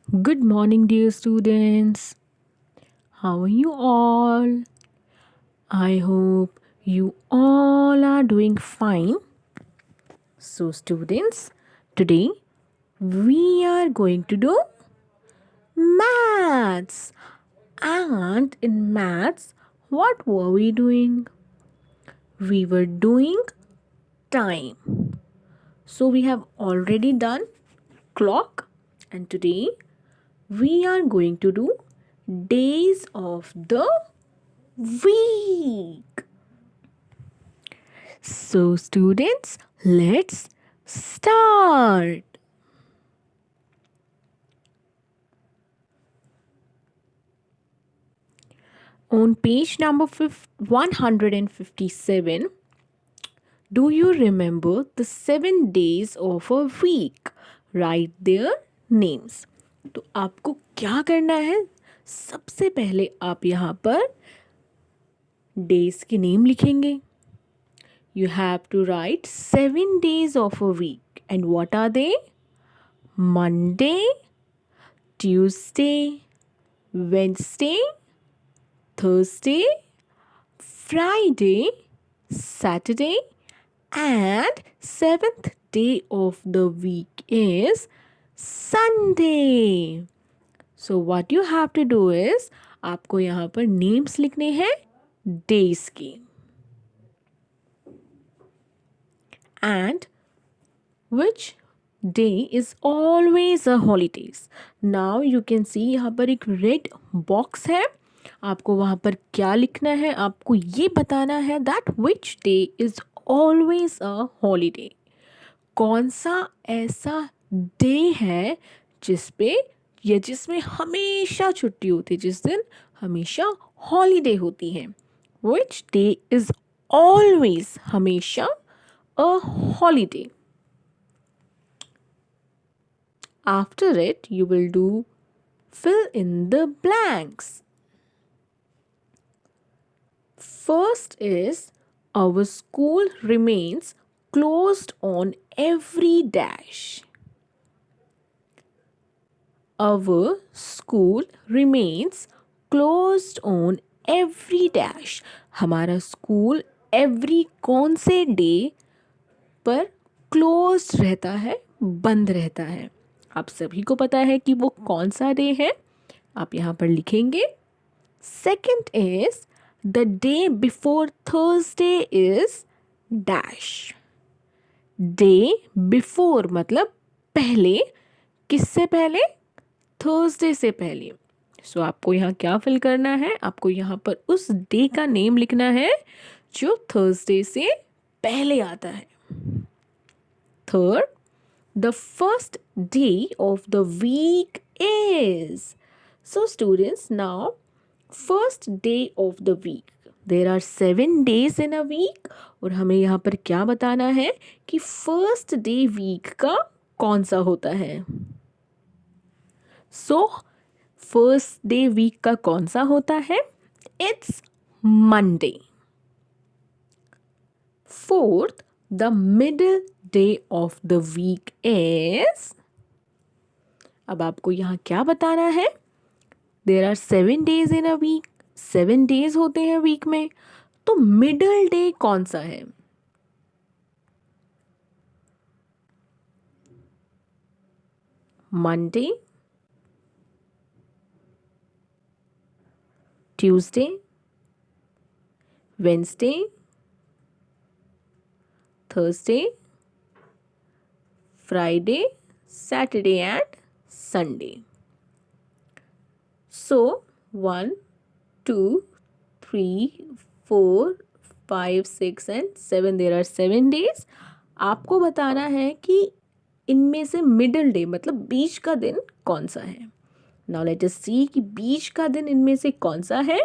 Good morning, dear students. How are you all? I hope you all are doing fine. So, students, today we are going to do maths. And in maths, what were we doing? We were doing time. So, we have already done clock, and today we are going to do days of the week. So, students, let's start. On page number 157, do you remember the 7 days of a week? Write their names. तो आपको क्या करना है? सबसे पहले आप यहाँ पर डेज के नेम लिखेंगे. You have to write 7 days of a week. And what are they? Monday, Tuesday, Wednesday, Thursday, Friday, Saturday, and seventh day of the week is Sunday. So what you have to do is आपको यहाँ पर names लिखने हैं days के. And which day is always a holidays. Now you can see यहाँ पर एक red box है. आपको वहाँ पर क्या लिखना है? आपको ये बताना है that which day is always a holiday. कौन सा ऐसा डे है जिस पे या जिसमें हमेशा छुट्टी होती है, जिस दिन हमेशा हॉलीडे होती है. Which day is always हमेशा a holiday. After it, you will do fill in the blanks. First is our school remains closed on every dash. Our school remains closed on every dash. हमारा school every कौन से day पर closed रहता है, बंद रहता है. आप सभी को पता है कि वो कौन सा डे है. आप यहाँ पर लिखेंगे. Second is the day before Thursday is dash. Day before मतलब पहले. किससे पहले? थर्सडे से पहले. सो आपको यहाँ क्या फिल करना है? आपको यहाँ पर उस डे का नेम लिखना है जो थर्सडे से पहले आता है. Third, the first day of the week is. So students, now first day of the week. There are 7 days in a week. और हमें यहाँ पर क्या बताना है कि first day week का कौन सा होता है. So first day week का कौन सा होता है? It's Monday. Fourth, the middle day of the week is. अब आपको यहाँ क्या बताना है? There are 7 days in a week. 7 days होते हैं वीक में. तो मिडल डे कौन सा है? Monday, Tuesday, Wednesday, Thursday, Friday, Saturday and Sunday. So 1, 2, 3, 4, 5, 6 and 7. There are 7 days. आपको बताना है कि इनमें से मिडल डे मतलब बीच का दिन कौन सा है. Now let us see कि बीच का दिन इनमें से कौन सा है.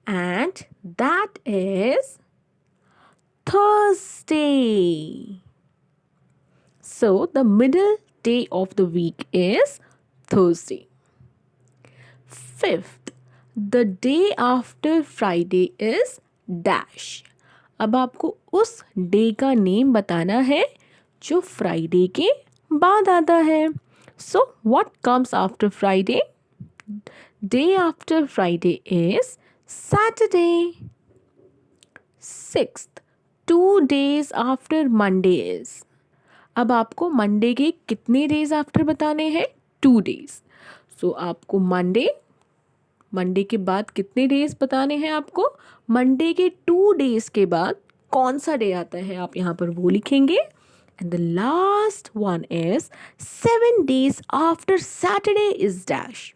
And that is Thursday. So the middle day of the week is Thursday. Fifth, the day after Friday is dash. अब आपको उस डे का नेम बताना है जो फ्राइडे के बाद आता है. So what comes after Friday? Day after Friday is Saturday. Sixth, 2 days after Monday is. अब आपको मंडे के कितने डेज आफ्टर बताने हैं? 2 days. सो आपको मंडे के बाद कितने डेज बताने हैं आपको? मंडे के 2 days के बाद कौन सा डे आता है आप यहाँ पर वो लिखेंगे. And the last one is 7 days after Saturday is dash.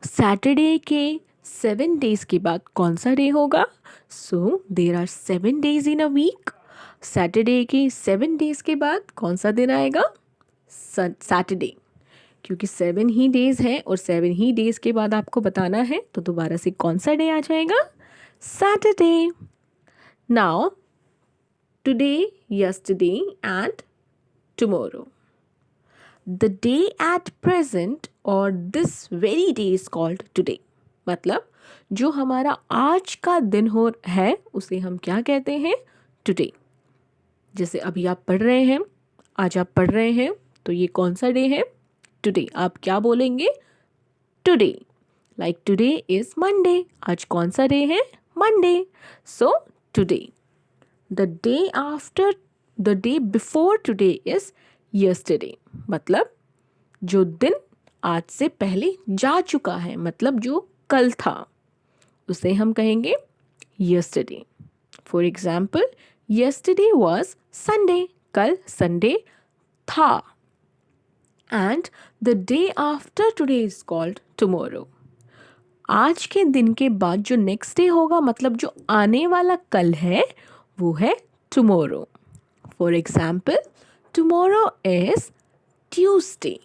Saturday के 7 days के बाद कौन सा डे होगा? So there are 7 days in a week. Saturday के 7 days के बाद कौन सा दिन आएगा? सैटरडे. क्योंकि 7 ही डेज हैं और 7 ही डेज के बाद आपको बताना है, तो दोबारा से कौन सा डे आ जाएगा? Saturday. Now today, yesterday and tomorrow. The day at present और this very day is called today. मतलब जो हमारा आज का दिन हो है उसे हम क्या कहते हैं? टुडे. जैसे अभी आप पढ़ रहे हैं, आज आप पढ़ रहे हैं, तो ये कौन सा डे है? टुडे. आप क्या बोलेंगे? Today. Like today is Monday. आज कौन सा डे है? Monday. So today. The day after, the day before today is yesterday. मतलब जो दिन आज से पहले जा चुका है, मतलब जो कल था, उसे हम कहेंगे yesterday. For example, yesterday was Sunday. कल संडे था. And the day after today is called tomorrow. आज के दिन के बाद जो नेक्स्ट डे होगा, मतलब जो आने वाला कल है, वो है tomorrow. For example, tomorrow is Tuesday.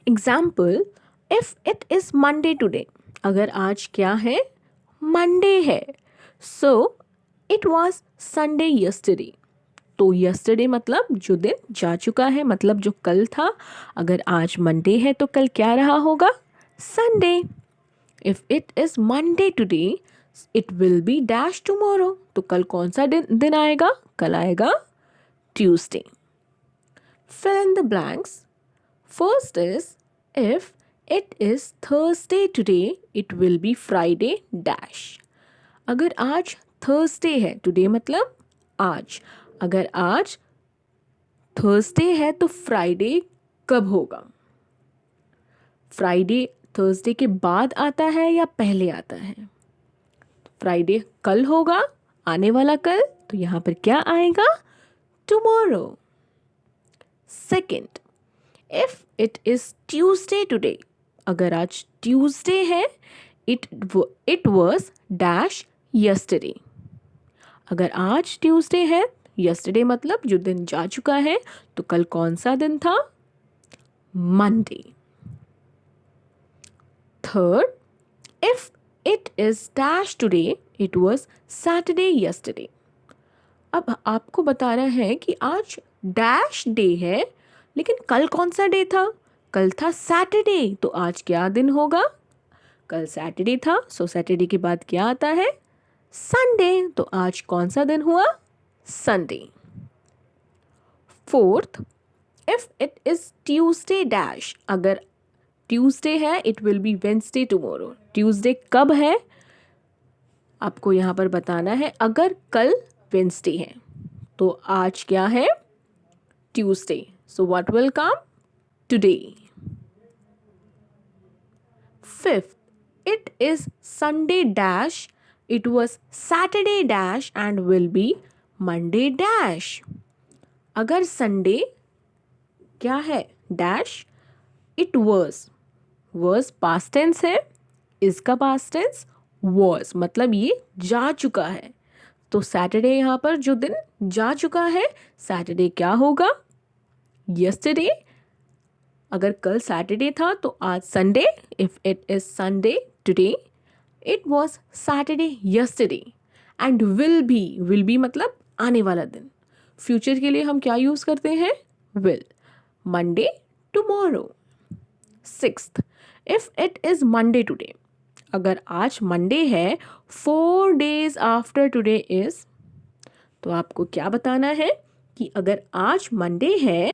Example, if it is Monday today. अगर आज क्या है? मंडे है. So it was Sunday yesterday. तो यस्टरडे मतलब जो दिन जा चुका है, मतलब जो कल था. अगर आज मंडे है तो कल क्या रहा होगा? Sunday. If it is Monday today, it will be dash tomorrow. तो कल कौन सा दिन आएगा? कल आएगा Tuesday. Fill in the blanks. First is, if it is Thursday today, it will be Friday dash. अगर आज Thursday है, today मतलब आज. अगर आज Thursday है तो Friday कब होगा? Friday Thursday के बाद आता है या पहले आता है? Friday कल होगा, आने वाला कल. तो यहाँ पर क्या आएगा? Tomorrow. Second, if it is Tuesday today. अगर आज Tuesday है, it was dash yesterday. अगर आज Tuesday है, yesterday मतलब जो दिन जा चुका है, तो कल कौन सा दिन था? Monday. Third, if it is dash today, it was Saturday yesterday. अब आपको बताना है कि आज डैश डे है, लेकिन कल कौन सा डे था? कल था सैटरडे. तो आज क्या दिन होगा? कल सैटरडे था. सो सैटरडे के बाद क्या आता है? संडे. तो आज कौन सा दिन हुआ? Sunday. Fourth, if it is Tuesday dash. अगर ट्यूसडे है, it will B Wednesday tomorrow. Tuesday कब है आपको यहाँ पर बताना है. अगर कल वेंसडे है तो आज क्या है? Tuesday. So what will come? Today. Fifth, it is Sunday dash. It was Saturday dash and will be Monday dash. अगर Sunday क्या है? Dash. It was past tense है. इसका past tense was. मतलब ये जा चुका है. तो Saturday यहाँ पर जो दिन जा चुका है, Saturday क्या होगा? yesterday. अगर कल सैटरडे था तो आज Sunday. If it is Sunday today, it was Saturday yesterday. And will be मतलब आने वाला दिन. फ्यूचर के लिए हम क्या यूज़ करते हैं? Will. Monday tomorrow. Sixth, if it is Monday today, अगर आज मंडे है, 4 days आफ्टर टुडे इज, तो आपको क्या बताना है कि अगर आज मंडे है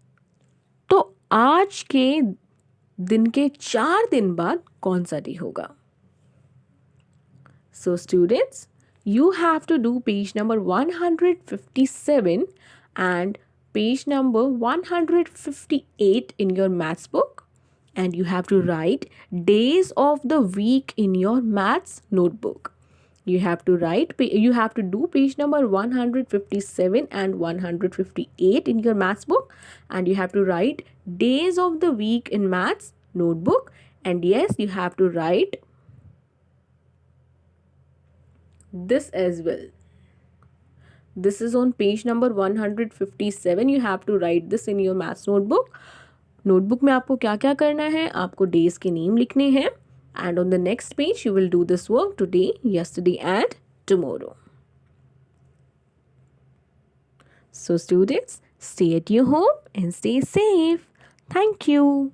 तो आज के दिन के 4 दिन बाद कौन सा डे होगा. So students, you have to do page number 157 and page number 158 in your maths book, and you have to write days of the week in your maths notebook. You have to do page number 157 and 158 in your maths book, and you have to write days of the week in maths notebook, and yes, you have to write this as well. This is on page number 157. You have to write this in your maths notebook. Notebook में आपको क्या क्या करना है, आपको days के name लिखने हैं, and on the next page you will do this work today, yesterday and tomorrow. So students, stay at your home and stay safe. Thank you.